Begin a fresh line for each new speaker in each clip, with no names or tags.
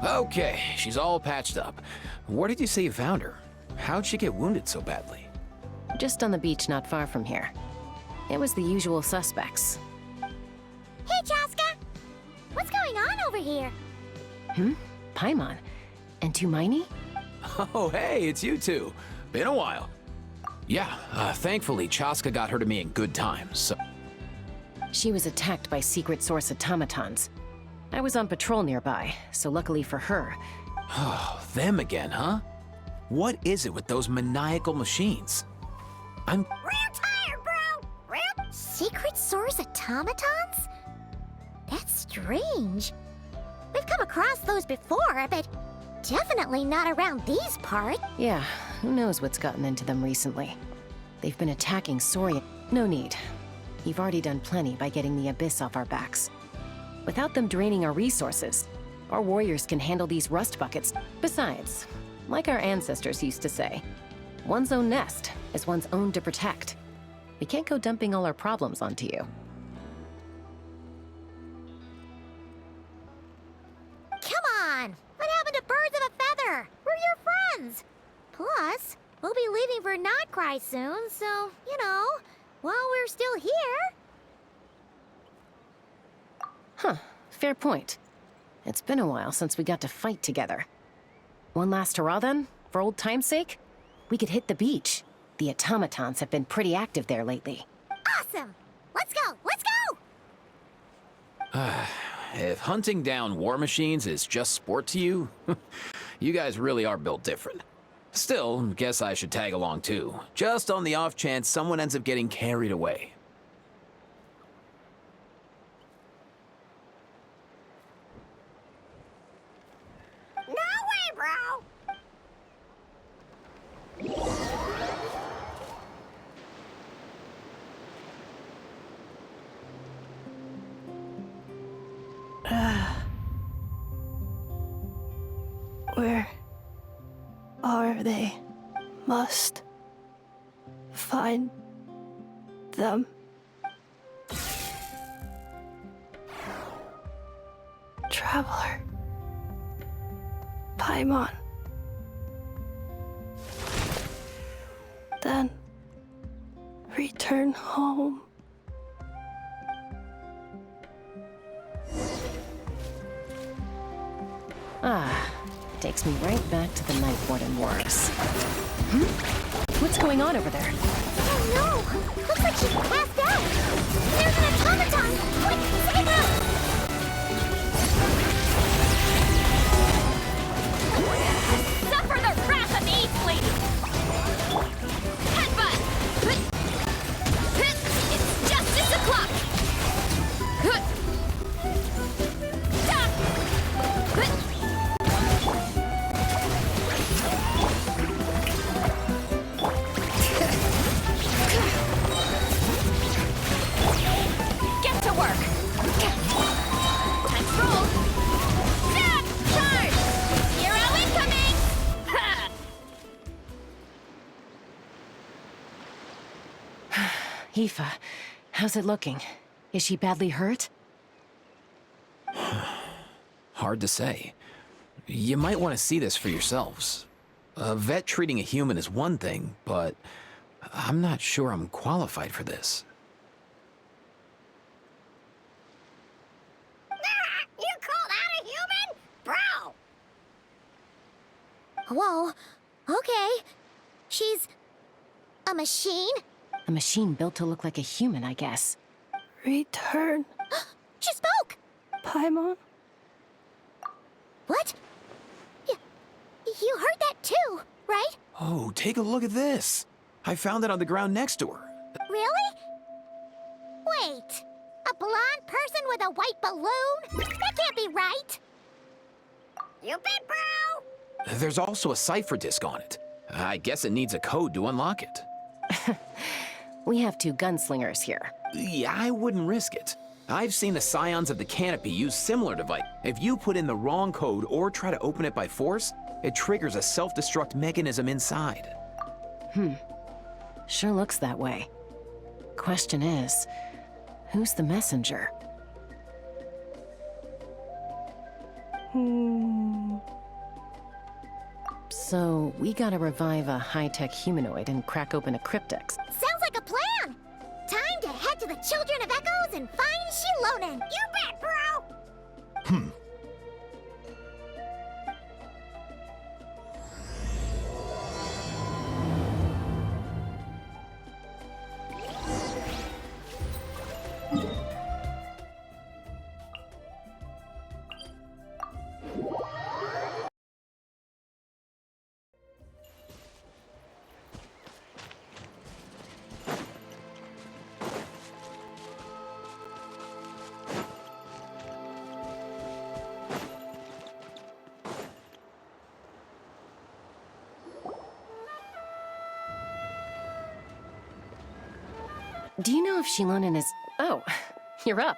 Okay, she's all patched up. Where did you say you found her? How'd she get wounded so badly?
Just on the beach not far from here. It was the usual suspects.
Hey, Chaska! What's going on over here?
Paimon. And Tumaini?
Oh, hey, it's you two. Been a while. Yeah, thankfully Chaska got her to me in good time, so...
She was attacked by secret source automatons. I was on patrol nearby, so luckily for her...
Oh, them again, huh? What is it with those maniacal machines? I'm...
Real tired, bro! Real... Secret source automatons? That's strange. We've come across those before, but definitely not around these parts.
Yeah, who knows what's gotten into them recently. They've been attacking Soria. No need. You've already done plenty by getting the Abyss off our backs. Without them draining our resources, our warriors can handle these rust buckets. Besides, like our ancestors used to say, one's own nest is one's own to protect. We can't go dumping all our problems onto you.
Come on! What happened to birds of a feather? We're your friends! Plus, we'll be leaving for Not Krai soon, so, you know, while we're still here...
Huh, fair point. It's been a while since we got to fight together. One last hurrah then, for old time's sake? We could hit the beach. The automatons have been pretty active there lately.
Awesome! Let's go! Let's go!
If hunting down war machines is just sport to you, you guys really are built different. Still, guess I should tag along too, just on the off chance someone ends up getting carried away.
No way, bro!
Where are they? Must find them. Traveler. Paimon. Then return home.
Takes me right back to the Night Warden Wars. What's going on over there?
Oh no! Looks like she passed out! There's an automaton! Quick, save her! Suffer the wrath of the East Lady! Headbutt! It's justice o'clock!
Aoife, how's it looking? Is she badly hurt?
Hard to say. You might want to see this for yourselves. A vet treating a human is one thing, but I'm not sure I'm qualified for this.
You call that a human? Bro! Whoa, okay. She's... a machine?
A machine built to look like a human, I guess.
Return.
She spoke!
Paimon.
What? You heard that too, right?
Oh, take a look at this. I found it on the ground next to her.
Really? Wait, a blonde person with a white balloon? That can't be right. You bet, bro!
There's also a cipher disk on it. I guess it needs a code to unlock it.
We have two gunslingers here.
Yeah, I wouldn't risk it. I've seen the Scions of the Canopy use similar device. If you put in the wrong code or try to open it by force, it triggers a self-destruct mechanism inside.
Sure looks that way. Question is, who's the messenger? So, we gotta revive a high-tech humanoid and crack open a cryptex.
Sounds like a plan! Time to head to the Children of Echoes and find Shilonen! You bet, bro!
Do you know if Shilonen is... Oh, you're up.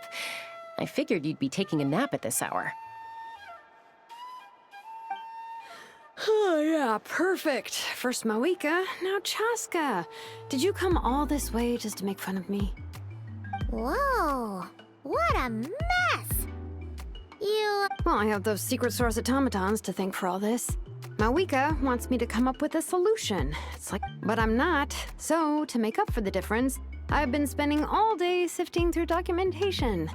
I figured you'd be taking a nap at this hour.
Oh, yeah, perfect. First Moika, now Chaska. Did you come all this way just to make fun of me?
Whoa, what a mess! You...
Well, I have those secret source automatons to thank for all this. Moika wants me to come up with a solution. It's like, but I'm not. So, to make up for the difference, I've been spending all day sifting through documentation.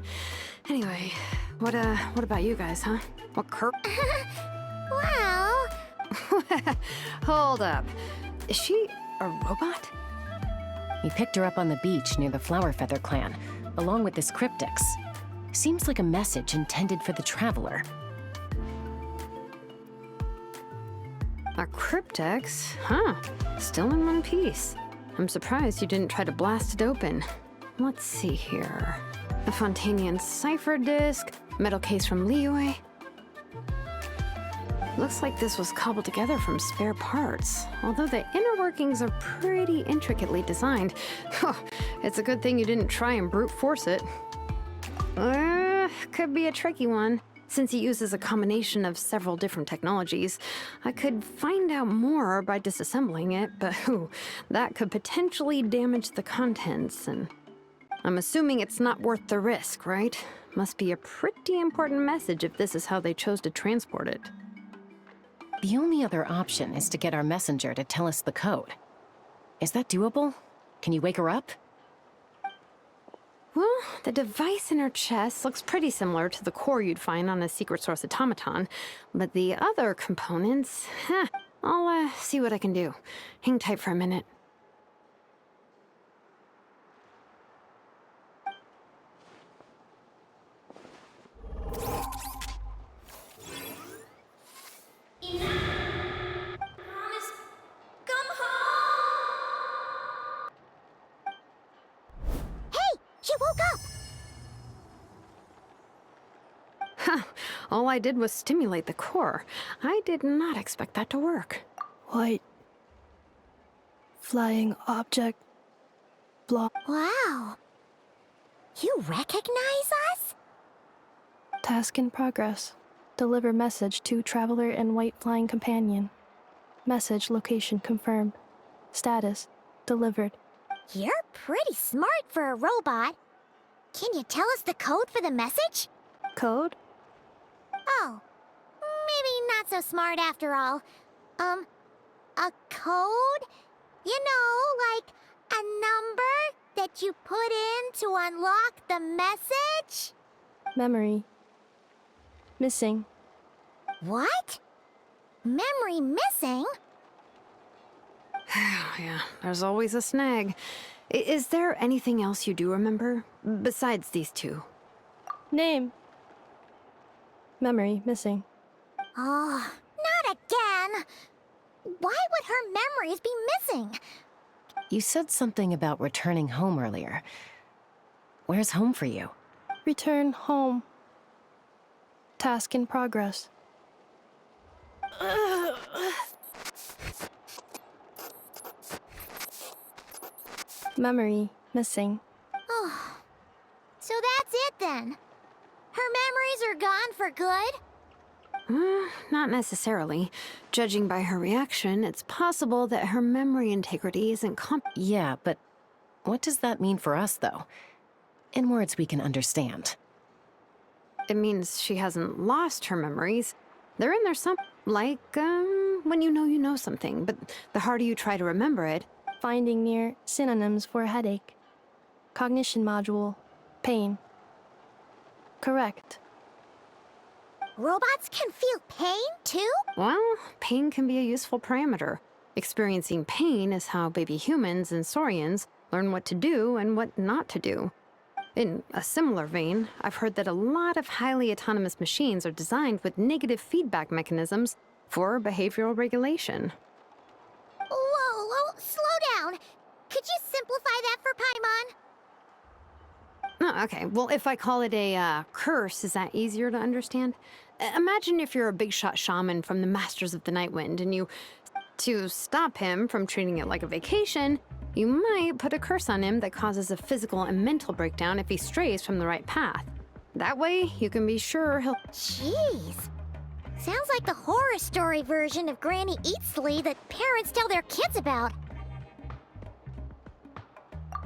Anyway, what about you guys, huh? What
Well...
Hold up. Is she a robot?
We picked her up on the beach near the Flower Feather clan, along with this cryptex. Seems like a message intended for the Traveler.
A cryptex? Huh. Still in one piece. I'm surprised you didn't try to blast it open. Let's see here. A Fontanian cipher disk, metal case from Liyue. Looks like this was cobbled together from spare parts, although the inner workings are pretty intricately designed. It's a good thing you didn't try and brute force it. Could be a tricky one. Since it uses a combination of several different technologies, I could find out more by disassembling it, but that could potentially damage the contents, and I'm assuming it's not worth the risk, right? Must be a pretty important message if this is how they chose to transport it.
The only other option is to get our messenger to tell us the code. Is that doable? Can you wake her up?
Well, the device in her chest looks pretty similar to the core you'd find on a secret source automaton, but the other components, I'll see what I can do. Hang tight for a minute.
She woke up!
All I did was stimulate the core. I did not expect that to work.
White. Flying object. Block.
Wow. You recognize us?
Task in progress. Deliver message to Traveler and White Flying Companion. Message location confirmed. Status delivered.
You're pretty smart for a robot. Can you tell us the code for the message?
Code?
Oh, maybe not so smart after all. A code? You know, like a number that you put in to unlock the message?
Memory. Missing.
What? Memory missing?
Yeah, there's always a snag. Is there anything else you do remember? Besides these two?
Name. Memory missing.
Oh, not again! Why would her memories be missing?
You said something about returning home earlier. Where's home for you?
Return home. Task in progress. Memory missing.
Oh, so that's it then. Her memories are gone for good?
Not necessarily. Judging by her reaction, it's possible that her memory integrity isn't
Yeah, but what does that mean for us, though? In words we can understand.
It means she hasn't lost her memories. They're in there like, when you know something, but the harder you try to remember it.
Finding near synonyms for headache. Cognition module. Pain. Correct.
Robots can feel pain, too?
Well, pain can be a useful parameter. Experiencing pain is how baby humans and saurians learn what to do and what not to do. In a similar vein, I've heard that a lot of highly autonomous machines are designed with negative feedback mechanisms for behavioral regulation.
Whoa, slow down. Could you simplify that for Paimon?
Oh, okay, well, if I call it a curse, is that easier to understand? Imagine if you're a big shot shaman from the Masters of the Night Wind, and to stop him from treating it like a vacation, you might put a curse on him that causes a physical and mental breakdown if he strays from the right path. That way, you can be sure he'll...
Jeez. Sounds like the horror story version of Granny Eatsley that parents tell their kids about.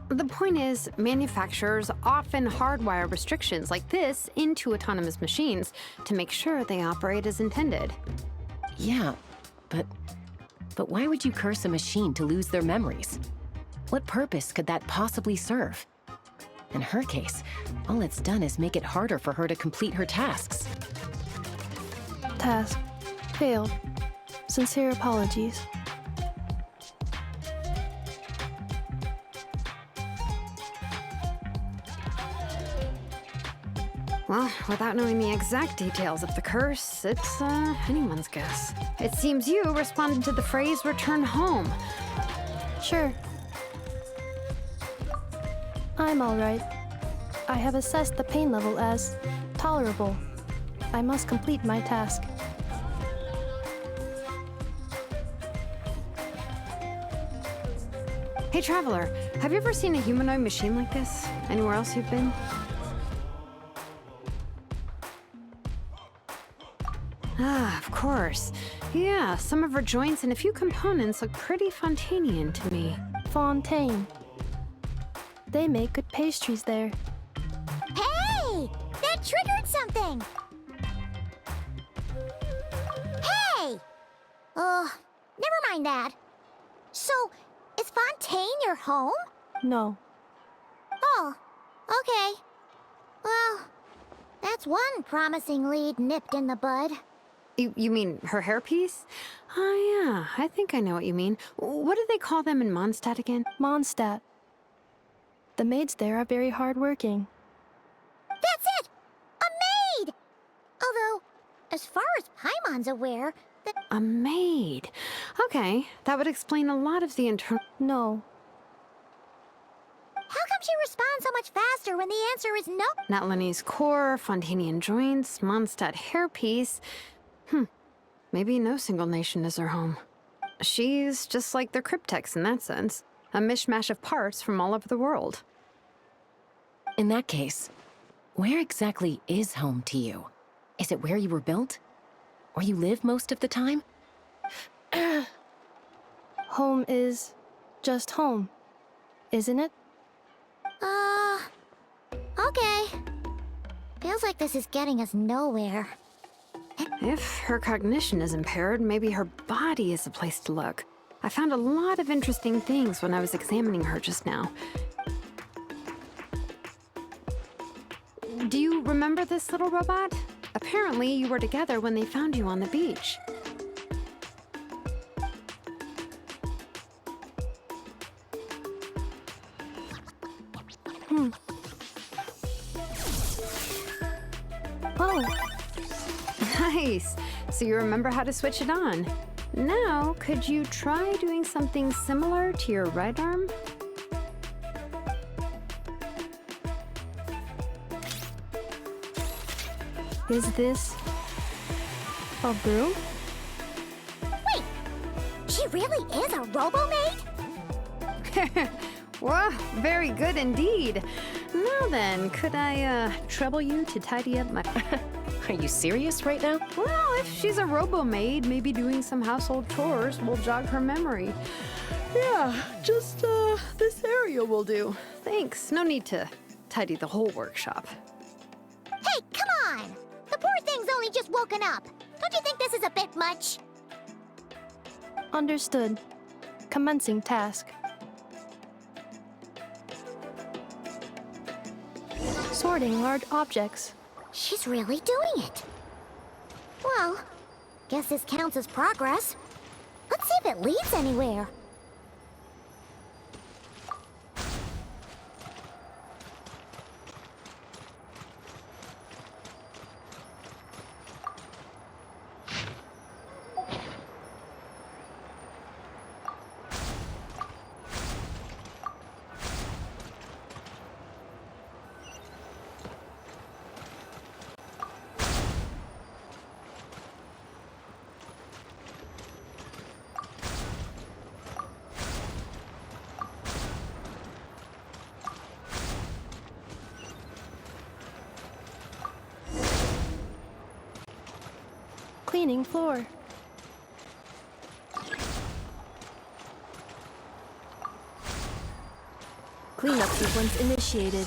The point is, manufacturers often hardwire restrictions like this into autonomous machines to make sure they operate as intended.
Yeah, but why would you curse a machine to lose their memories? What purpose could that possibly serve? In her case, all it's done is make it harder for her to complete her tasks.
Task. Failed. Sincere apologies.
Well, without knowing the exact details of the curse, it's anyone's guess. It seems you responded to the phrase "return home."
Sure. I'm alright. I have assessed the pain level as tolerable. I must complete my task.
Hey, Traveler, have you ever seen a humanoid machine like this? Anywhere else you've been? Ah, of course. Yeah, some of her joints and a few components look pretty Fontanian to me.
Fontaine. They make good pastries there.
Hey! That triggered something! Hey! Never mind that. So, is Fontaine your home?
No.
Oh, okay. Well, that's one promising lead nipped in the bud.
You mean her hairpiece? Oh, yeah, I think I know what you mean. What do they call them in Mondstadt again?
Mondstadt. The maids there are very hardworking.
That's it! A maid! Although, as far as Paimon's aware,
A maid. Okay, that would explain a lot of the internal...
No.
how come she responds so much faster when the answer is no?
Natlanese core, Fontanian joints, Mondstadt hairpiece. Maybe no single nation is her home. She's just like the Cryptex in that sense. A mishmash of parts from all over the world.
In that case, where exactly is home to you? Is it where you were built? Where you live most of the time?
Home is just home, isn't it?
Okay. Feels like this is getting us nowhere.
If her cognition is impaired, maybe her body is the place to look. I found a lot of interesting things when I was examining her just now. Do you remember this little robot? Apparently, you were together when they found you on the beach.
Oh,
Nice! So you remember how to switch it on. Now, could you try doing something similar to your right arm?
is this a broom?
Wait! She really is a robo-maid?
Wow, very good indeed. Now then, could I trouble you to tidy up my...
Are you serious right now?
Well, if she's a robo-maid, maybe doing some household chores will jog her memory. Yeah, just this area will do. Thanks, no need to tidy the whole workshop.
Hey, come on! The poor thing's only just woken up. Don't you think this is a bit much?
Understood. Commencing task. Sorting large objects.
She's really doing it. Well, guess this counts as progress. Let's see if it leads anywhere.
Cleaning floor. Cleanup sequence initiated.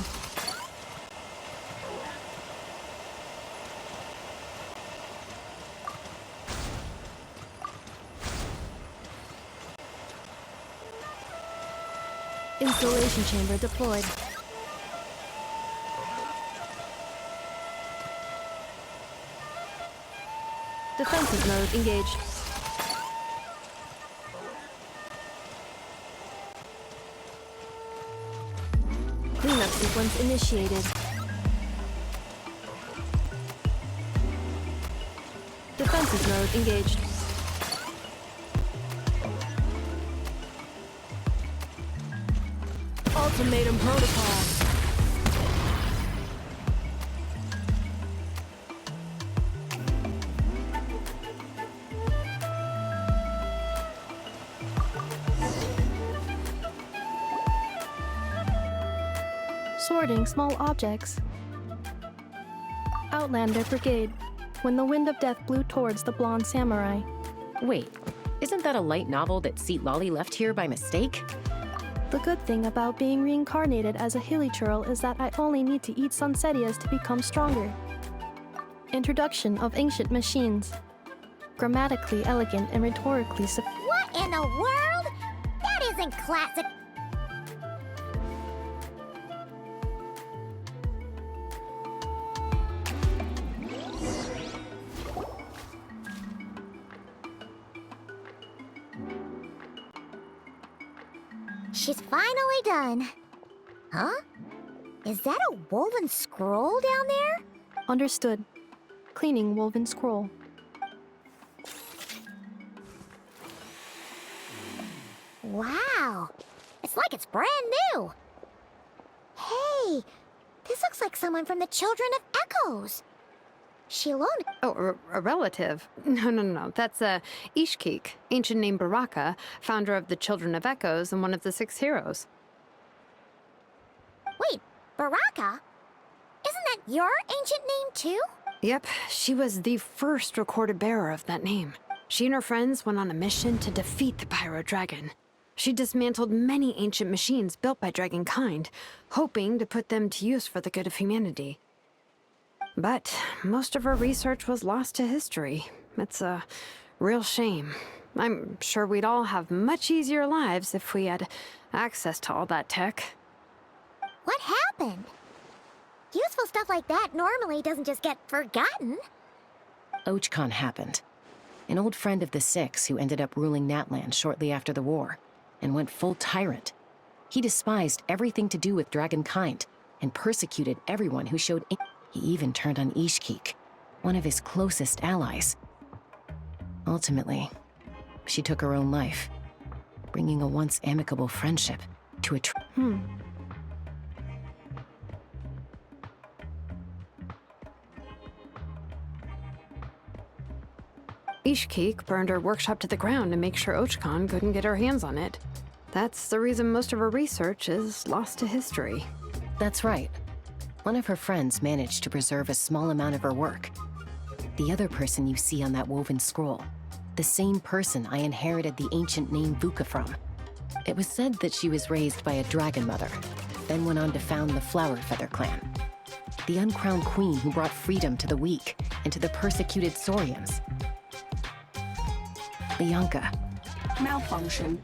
Installation chamber deployed. Defensive mode engaged. Cleanup sequence initiated. Defensive mode engaged. Ultimatum protocol. Sorting small objects. Outlander Brigade. When the wind of death blew towards the blonde samurai.
Wait, isn't that a light novel that Seat Lolly left here by mistake?
The good thing about being reincarnated as a hilly churl is that I only need to eat sunsetias to become stronger. Introduction of ancient machines. Grammatically elegant and rhetorically
What in the world? That isn't classic. She's finally done. Huh? Is that a woven scroll down there?
Understood. Cleaning woven scroll.
Wow. It's like it's brand new. Hey, this looks like someone from the Children of Echoes. She loaned.
Oh, a relative? No. That's Ishkik, ancient name Baraka, founder of the Children of Echoes and one of the 6 heroes.
Wait, Baraka? Isn't that your ancient name too?
Yep, she was the first recorded bearer of that name. She and her friends went on a mission to defeat the Pyro Dragon. She dismantled many ancient machines built by Dragonkind, hoping to put them to use for the good of humanity. But most of her research was lost to history. It's a real shame. I'm sure we'd all have much easier lives if we had access to all that tech.
What happened? Useful stuff like that normally doesn't just get forgotten.
Archon happened. An old friend of the 6 who ended up ruling Natlan shortly after the war, and went full tyrant. He despised everything to do with Dragonkind, and persecuted everyone who showed. He even turned on Ishkik, one of his closest allies. Ultimately, she took her own life, bringing a once amicable friendship to a
Ishkik burned her workshop to the ground to make sure Archon couldn't get her hands on it. That's the reason most of her research is lost to history.
That's right. One of her friends managed to preserve a small amount of her work. The other person you see on that woven scroll, the same person I inherited the ancient name Vuka from. It was said that she was raised by a dragon mother, then went on to found the Flower Feather clan. The uncrowned queen who brought freedom to the weak and to the persecuted Saurians. Bianca,
Malfunction.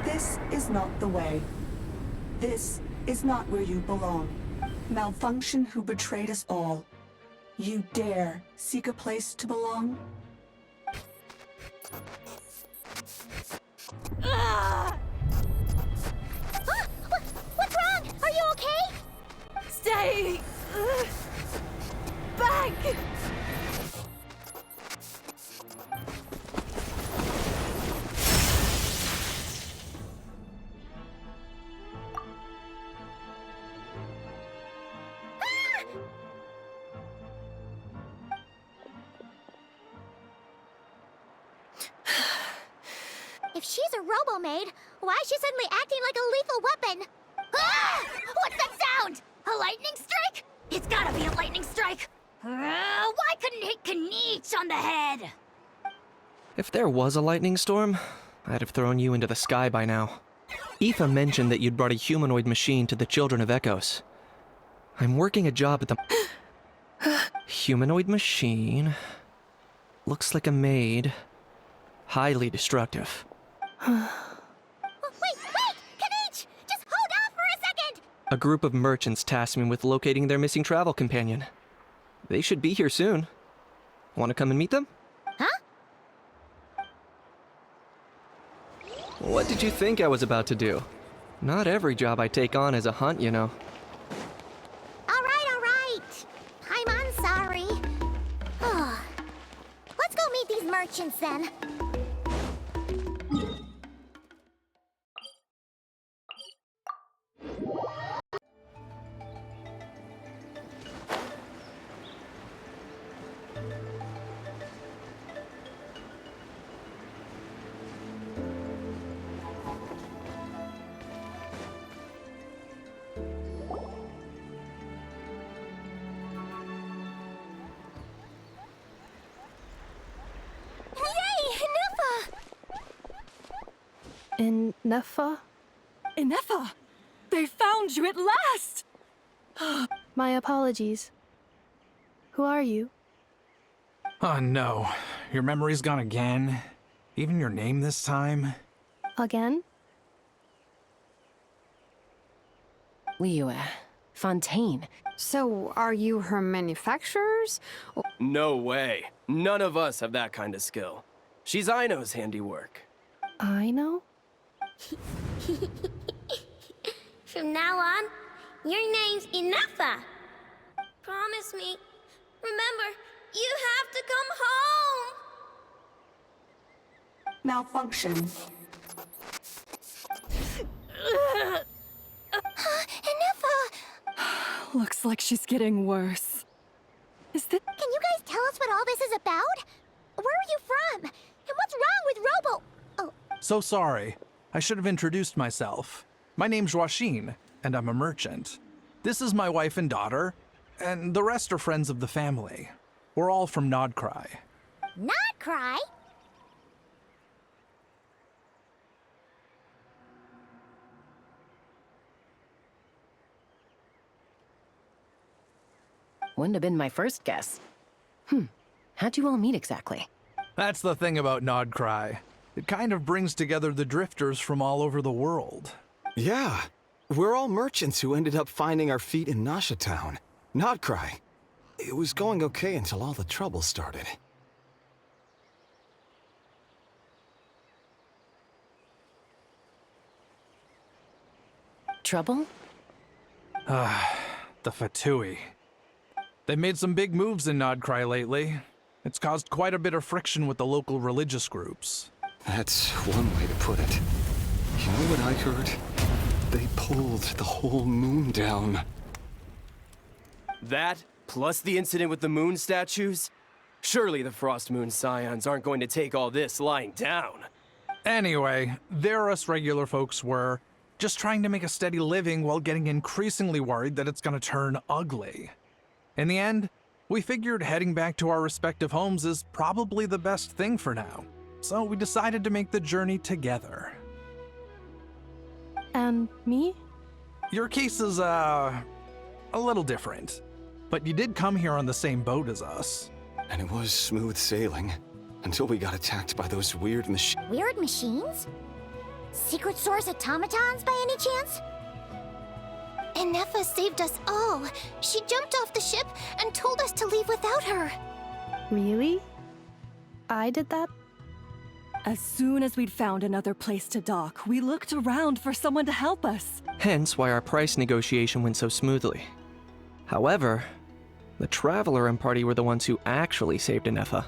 This is not the way. This is not where you belong. Malfunction who betrayed us all. You dare seek a place to belong?
What's wrong? Are you okay?
Stay back!
If she's a robo-maid, why is she suddenly acting like a lethal weapon? Ah! What's that sound? A lightning strike? It's gotta be a lightning strike! Why couldn't it hit Kniech on the head?
If there was a lightning storm, I'd have thrown you into the sky by now. Aoife mentioned that you'd brought a humanoid machine to the Children of Echoes. I'm working a job at the... Humanoid machine... Looks like a maid. Highly destructive.
Wait! Kniech! Just hold off for a second!
A group of merchants tasked me with locating their missing travel companion. They should be here soon. Want to come and meet them?
Huh?
What did you think I was about to do? Not every job I take on is a hunt, you know.
All right. I'm sorry. Let's go meet these merchants then.
In Nefa?
Inefa! They found you at last!
My apologies. Who are you?
Oh no, your memory's gone again? Even your name this time?
Again?
Liyue. Fontaine.
So, are you her manufacturers?
No way. None of us have that kind of skill. She's Aino's handiwork.
I know?
From now on, your name's Inefa. Promise me. Remember, you have to come home.
Malfunction.
Inefa!
Looks like she's getting worse. Is that...
Can you guys tell us what all this is about? Where are you from? And what's wrong with Robo... Oh,
So sorry. I should have introduced myself. My name's Joachine, and I'm a merchant. This is my wife and daughter, and the rest are friends of the family. We're all from Krai.
not cry.
Wouldn't have been my first guess. How'd you all meet exactly?
That's the thing about Krai. It kind of brings together the drifters from all over the world.
Yeah, we're all merchants who ended up finding our feet in Nasha Town. Krai. It was going okay until all the trouble started.
Trouble?
The Fatui. They've made some big moves in Krai lately. It's caused quite a bit of friction with the local religious groups.
That's one way to put it. You know what I heard? They pulled the whole moon down.
That, plus the incident with the moon statues? Surely the Frost Moon Scions aren't going to take all this lying down.
Anyway, there us regular folks were, just trying to make a steady living while getting increasingly worried that it's gonna turn ugly. In the end, we figured heading back to our respective homes is probably the best thing for now. So we decided to make the journey together.
And me?
Your case is, a little different. But you did come here on the same boat as us.
And it was smooth sailing. Until we got attacked by those weird machines.
Weird machines? Secret Source automatons by any chance? Inefa saved us all. She jumped off the ship and told us to leave without her.
Really? I did that?
As soon as we'd found another place to dock, we looked around for someone to help us.
Hence why our price negotiation went so smoothly. However, the Traveler and party were the ones who actually saved Inefa.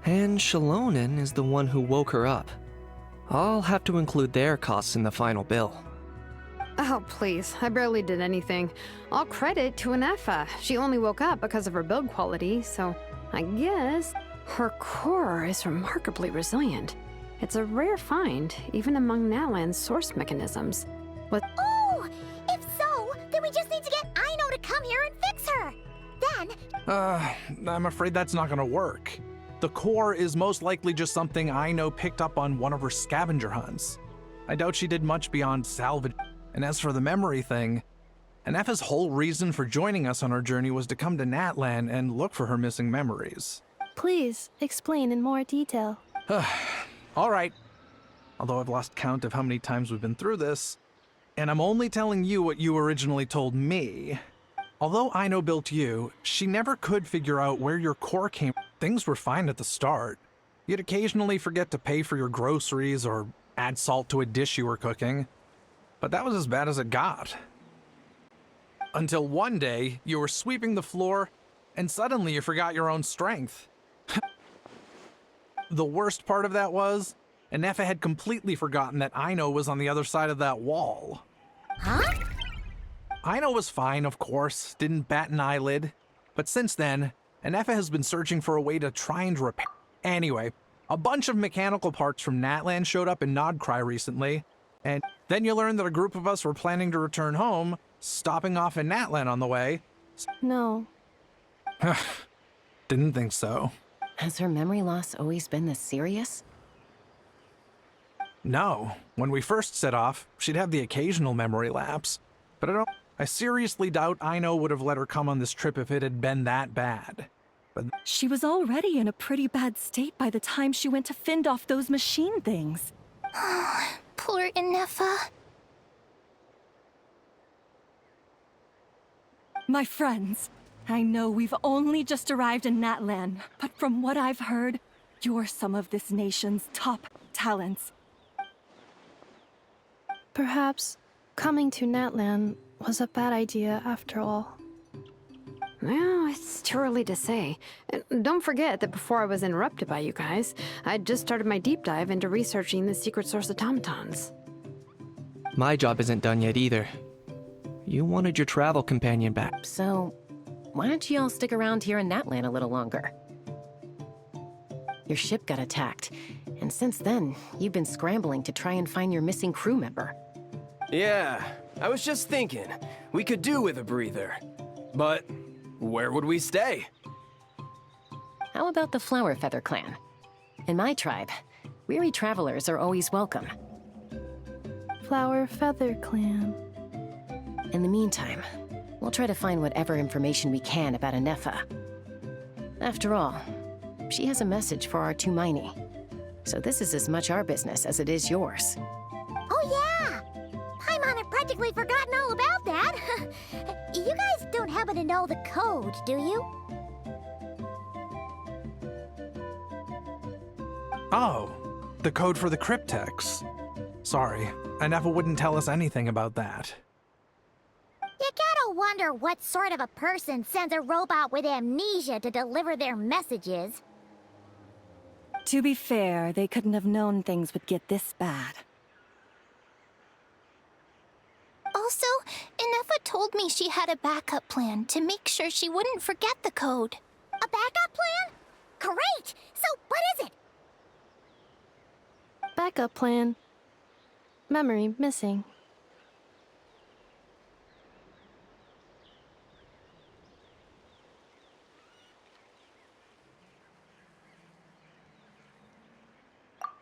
And Shalonen is the one who woke her up. I'll have to include their costs in the final bill.
Oh, please. I barely did anything. All credit to Inefa. She only woke up because of her build quality, so I guess her core is remarkably resilient. It's a rare find, even among Natlan's source mechanisms.
Oh! If so, then we just need to get Aino to come here and fix her! Then...
I'm afraid that's not gonna work. The core is most likely just something Aino picked up on one of her scavenger hunts. I doubt she did much beyond salvage. And as for the memory thing, Inefa's whole reason for joining us on our journey was to come to Natlan and look for her missing memories.
Please, explain in more detail.
All right. Although I've lost count of how many times we've been through this, and I'm only telling you what you originally told me. Although Aino built you, she never could figure out where your core came from. Things were fine at the start. You'd occasionally forget to pay for your groceries or add salt to a dish you were cooking. But that was as bad as it got. Until one day, you were sweeping the floor, and suddenly you forgot your own strength. The worst part of that was, Inefa had completely forgotten that Aino was on the other side of that wall.
Huh?
Aino was fine, of course, didn't bat an eyelid. But since then, Inefa has been searching for a way to try and repair. Anyway, a bunch of mechanical parts from Natlan showed up in Krai recently, and then you learned that a group of us were planning to return home, stopping off in Natlan on the way.
No.
Didn't think so.
Has her memory loss always been this serious?
No. When we first set off, she'd have the occasional memory lapse. But I seriously doubt Aino would have let her come on this trip if it had been that bad. But
She was already in a pretty bad state by the time she went to fend off those machine things.
Poor Inefa.
My friends, I know we've only just arrived in Natlan, but from what I've heard, you're some of this nation's top talents.
Perhaps coming to Natlan was a bad idea after all.
Well, it's too early to say. And don't forget that before I was interrupted by you guys, I'd just started my deep dive into researching the secret source automatons.
My job isn't done yet either. You wanted your travel companion back.
So, why don't you all stick around here in Natlan a little longer? Your ship got attacked, and since then, you've been scrambling to try and find your missing crew member.
Yeah, I was just thinking, we could do with a breather. But where would we stay?
How about the Flower Feather Clan? In my tribe, weary travelers are always welcome.
Flower Feather Clan.
In the meantime, we'll try to find whatever information we can about Inefa. After all, she has a message for our Tumaini. So this is as much our business as it is yours.
Oh yeah! Paimon had practically forgotten all about that. You guys don't happen to know the code, do you?
oh, the code for the cryptex. Sorry, Inefa wouldn't tell us anything about that.
You gotta wonder what sort of a person sends a robot with amnesia to deliver their messages.
To be fair, they couldn't have known things would get this bad.
Also, Inefa told me she had a backup plan to make sure she wouldn't forget the code. A backup plan? Great! So, what is it?
Backup plan. Memory missing.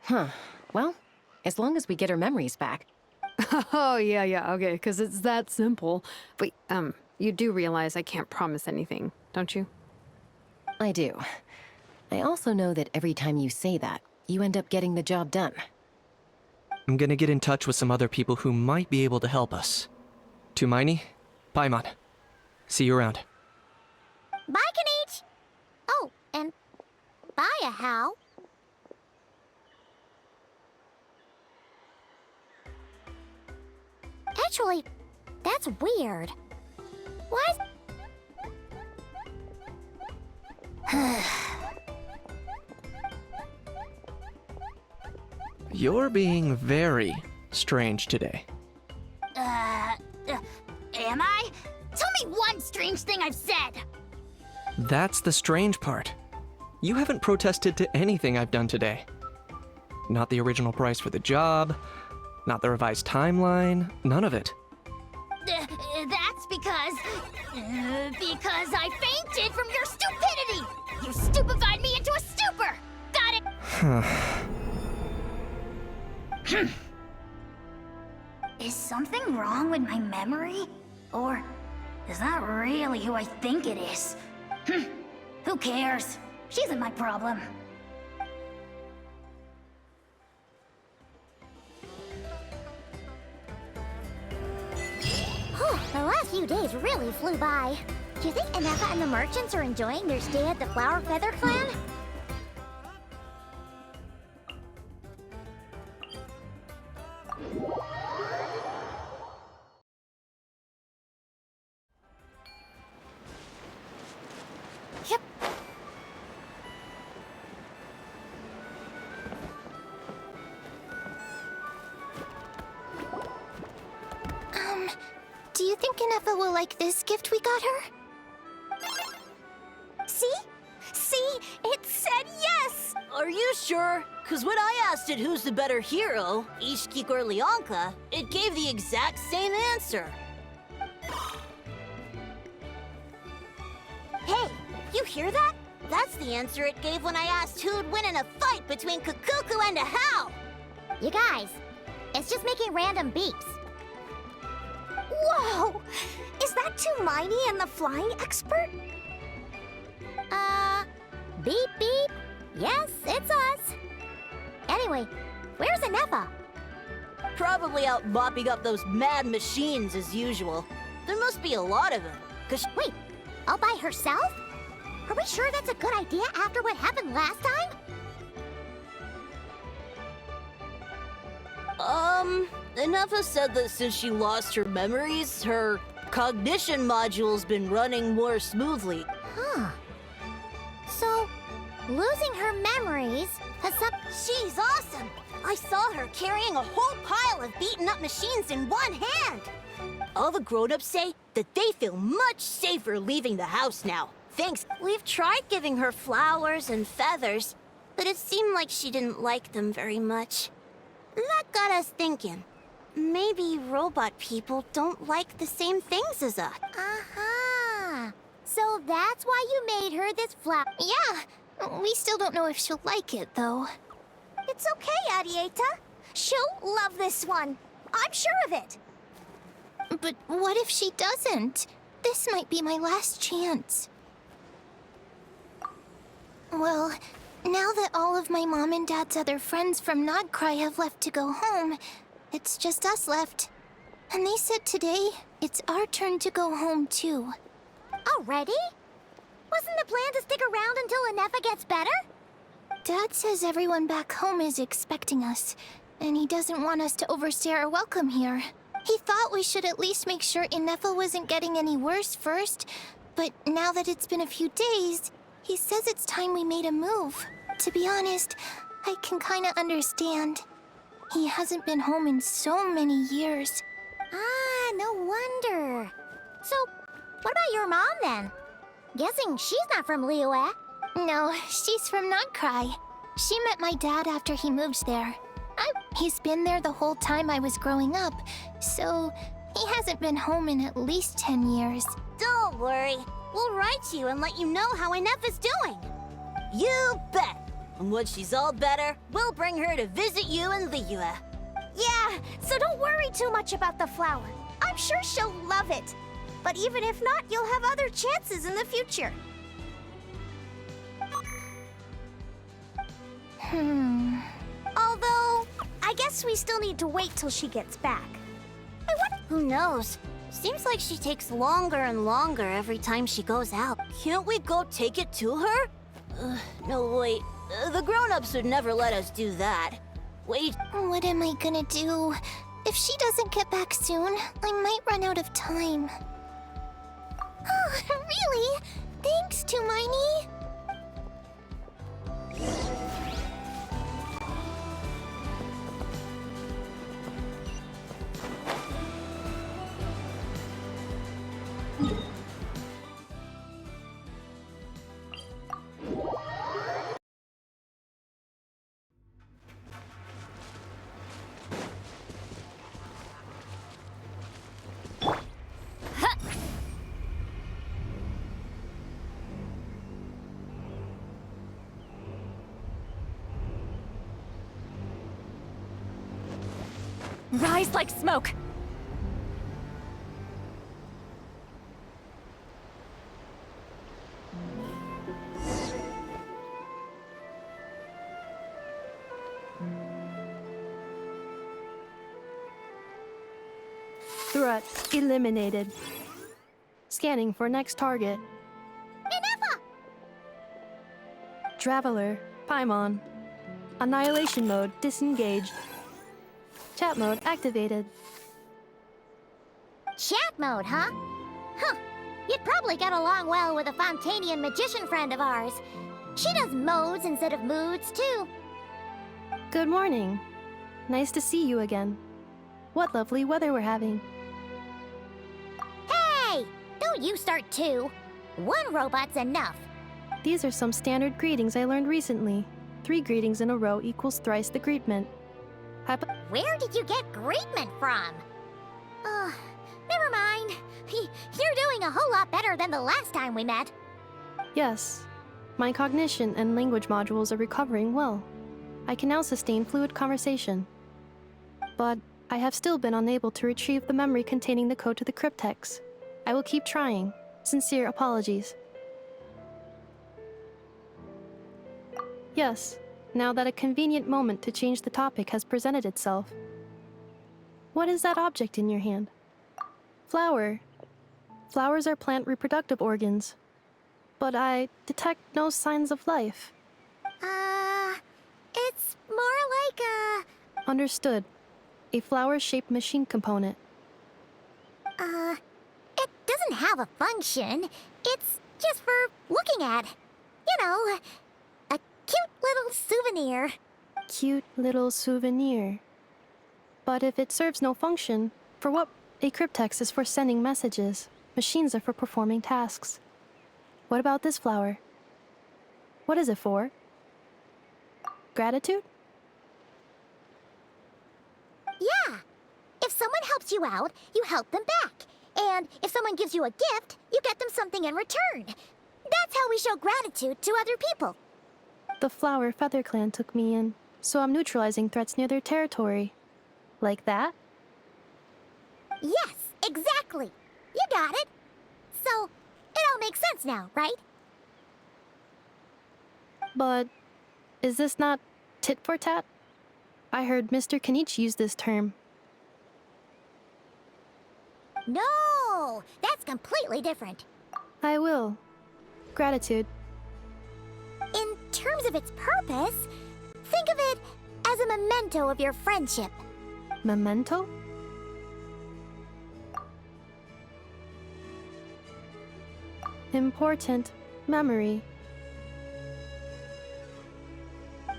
Huh. Well, as long as we get her memories back,
Oh, yeah, okay, because it's that simple. Wait, you do realize I can't promise anything, don't you?
I do. I also know that every time you say that, you end up getting the job done.
I'm gonna get in touch with some other people who might be able to help us. Tumaini, Paimon. See you around.
Bye, Kanich! Oh, and bye, Ahau. Actually, that's weird. Why?
You're being very strange today.
Am I? Tell me one strange thing I've said!
That's the strange part. You haven't protested to anything I've done today. Not the original price for the job, not the revised timeline, none of it.
That's because I fainted from your stupidity! You stupefied me into a stupor! Got it? Is something wrong with my memory? Or is that really who I think it is? Who cares? She isn't my problem. The last few days really flew by. Do you think Anefa and the merchants are enjoying their stay at the Flower Feather Clan? Yep. Do you think Anefa will like this gift we got her? See? See? It said yes!
Are you sure? Because when I asked it who's the better hero, Ishkik or Leonka, it gave the exact same answer. Hey, you hear that? That's the answer it gave when I asked who'd win in a fight between Kukuku and Ahau.
You guys, it's just making random beeps. Whoa! Is that Tumaini and the flying expert? Beep beep. Yes, it's us. Anyway, where's Anefa?
Probably out mopping up those mad machines as usual. There must be a lot of them.
Wait, all by herself? Are we sure that's a good idea after what happened last time?
Anefa said that since she lost her memories, her cognition module's been running more smoothly.
Huh. So, losing her memories has
She's awesome! I saw her carrying a whole pile of beaten-up machines in one hand! All the grown-ups say that they feel much safer leaving the house now. Thanks. We've tried giving her flowers and feathers, but it seemed like she didn't like them very much. That got us thinking. Maybe robot people don't like the same things as us.
Uh-huh. So that's why you made her this flower.
Yeah. We still don't know if she'll like it, though.
It's okay, Arieta. She'll love this one. I'm sure of it.
But what if she doesn't? This might be my last chance. Well, now that all of my mom and dad's other friends from Nodcry have left to go home, it's just us left. And they said today, it's our turn to go home too.
Already? Wasn't the plan to stick around until Anefa gets better?
Dad says everyone back home is expecting us, and he doesn't want us to overstay our welcome here. He thought we should at least make sure Anefa wasn't getting any worse first, but now that it's been a few days, he says it's time we made a move. To be honest, I can kinda understand. He hasn't been home in so many years.
Ah, no wonder. So, what about your mom then? Guessing she's not from Liyue.
No, she's from Nodcry. She met my dad after he moved there. He's been there the whole time I was growing up, so he hasn't been home in at least 10 years.
Don't worry. We'll write to you and let you know how Anefa's doing. You bet. And when she's all better, we'll bring her to visit you in Liyue.
Yeah, so don't worry too much about the flower. I'm sure she'll love it. But even if not, you'll have other chances in the future. Although, I guess we still need to wait till she gets back.
Who knows? Seems like she takes longer and longer every time she goes out. Can't we go take it to her? No, wait. The grown-ups would never let us do that. Wait.
What am I gonna do? If she doesn't get back soon, I might run out of time. Oh, really? Thanks, Hermione.
Rise like smoke!
Threat eliminated. Scanning for next target.
Minerva!
Traveler, Paimon. Annihilation mode disengaged. Chat mode activated.
Chat mode, huh? Huh. You'd probably get along well with a Fontanian magician friend of ours. She does modes instead of moods, too.
Good morning. Nice to see you again. What lovely weather we're having.
Hey! Don't you start too. One robot's enough.
These are some standard greetings I learned recently. 3 greetings in a row equals thrice the greetment.
Where did you get greetment from? Never mind. You're doing a whole lot better than the last time we met.
Yes. My cognition and language modules are recovering well. I can now sustain fluid conversation. But I have still been unable to retrieve the memory containing the code to the cryptex. I will keep trying. Sincere apologies. Yes, now that a convenient moment to change the topic has presented itself. What is that object in your hand? Flower. Flowers are plant reproductive organs. But I detect no signs of life.
It's more like a...
Understood. A flower-shaped machine component.
It doesn't have a function. It's just for looking at. You know, a cute little souvenir.
Cute little souvenir. But if it serves no function, for what? A cryptex is for sending messages. Machines are for performing tasks. What about this flower? What is it for? Gratitude?
Yeah. If someone helps you out, you help them back. And if someone gives you a gift, you get them something in return. That's how we show gratitude to other people.
The Flower Feather Clan took me in, so I'm neutralizing threats near their territory. Like that?
Yes, exactly. You got it. So, it all makes sense now, right?
But is this not tit for tat? I heard Mr. Kenichi use this term.
No, that's completely different.
I will. Gratitude.
In terms of its purpose, think of it as a memento of your friendship.
Memento? Important memory.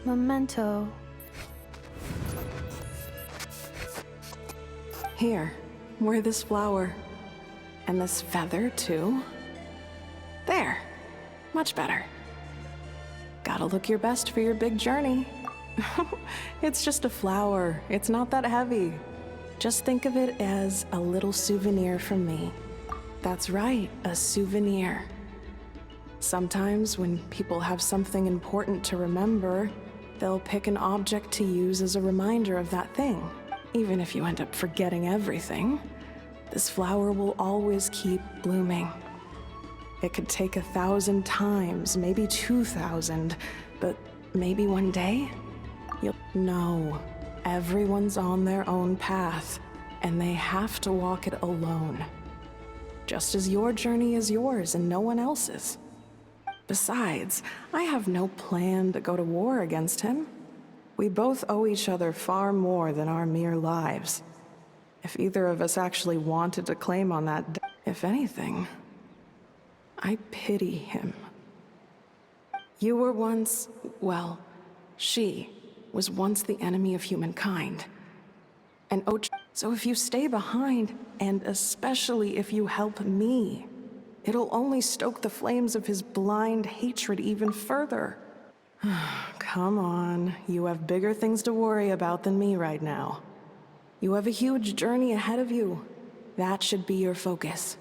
Memento.
Here, wear this flower. And this feather, too. There. Much better. Gotta look your best for your big journey. It's just a flower. It's not that heavy. Just think of it as a little souvenir from me. That's right, a souvenir. Sometimes when people have something important to remember, they'll pick an object to use as a reminder of that thing. Even if you end up forgetting everything, this flower will always keep blooming. It could take 1,000 times, maybe 2,000, but maybe one day, you'll know. Everyone's on their own path, and they have to walk it alone. Just as your journey is yours and no one else's. Besides, I have no plan to go to war against him. We both owe each other far more than our mere lives. If either of us actually wanted to claim on that, if anything, I pity him. You were once, well, she was once the enemy of humankind. And so if you stay behind, and especially if you help me, it'll only stoke the flames of his blind hatred even further. Come on, you have bigger things to worry about than me right now. You have a huge journey ahead of you. That should be your focus.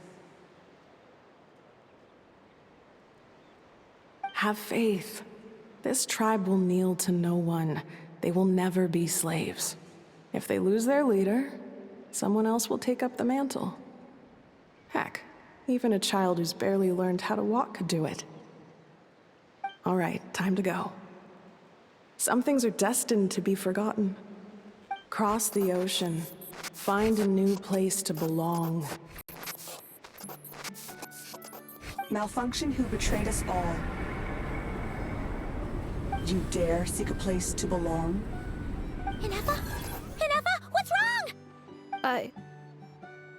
Have faith. This tribe will kneel to no one. They will never be slaves. If they lose their leader, someone else will take up the mantle. Heck, even a child who's barely learned how to walk could do it. All right, time to go. Some things are destined to be forgotten. Cross the ocean. Find a new place to belong.
Malfunction who betrayed us all. You dare seek a place to belong?
Inefa? Inefa, what's wrong?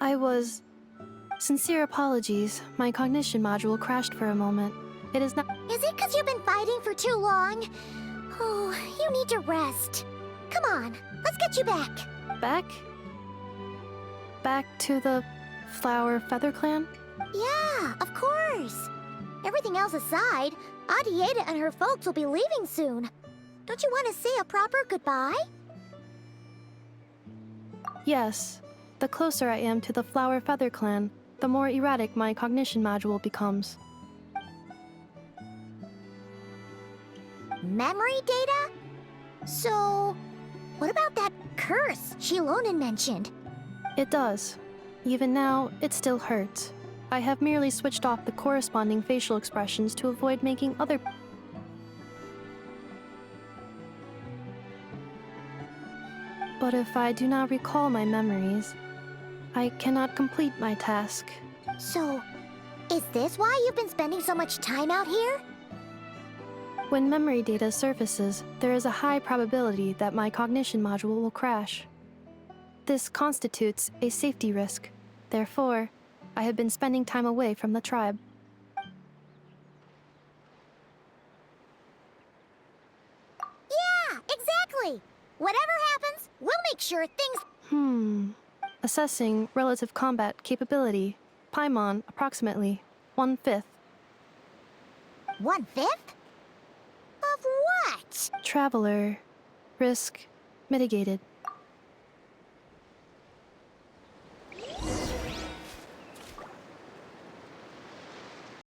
I was... Sincere apologies. My cognition module crashed for a moment. It is not...
Is it because you've been fighting for too long? Oh, you need to rest. Come on, let's get you back.
Back? Back to the Flower Feather Clan?
Yeah, of course. Everything else aside, Adieta and her folks will be leaving soon. Don't you want to say a proper goodbye?
Yes. The closer I am to the Flower Feather Clan, the more erratic my cognition module becomes.
Memory data? So, what about that curse Shilonen mentioned?
It does. Even now, it still hurts. I have merely switched off the corresponding facial expressions to avoid making other... But if I do not recall my memories, I cannot complete my task.
So, is this why you've been spending so much time out here?
When memory data surfaces, there is a high probability that my cognition module will crash. This constitutes a safety risk. Therefore, I have been spending time away from the tribe.
Yeah, exactly! Whatever happens, we'll make sure things...
Assessing relative combat capability. Paimon, approximately 1/5.
1/5? Of what?
Traveler. Risk mitigated.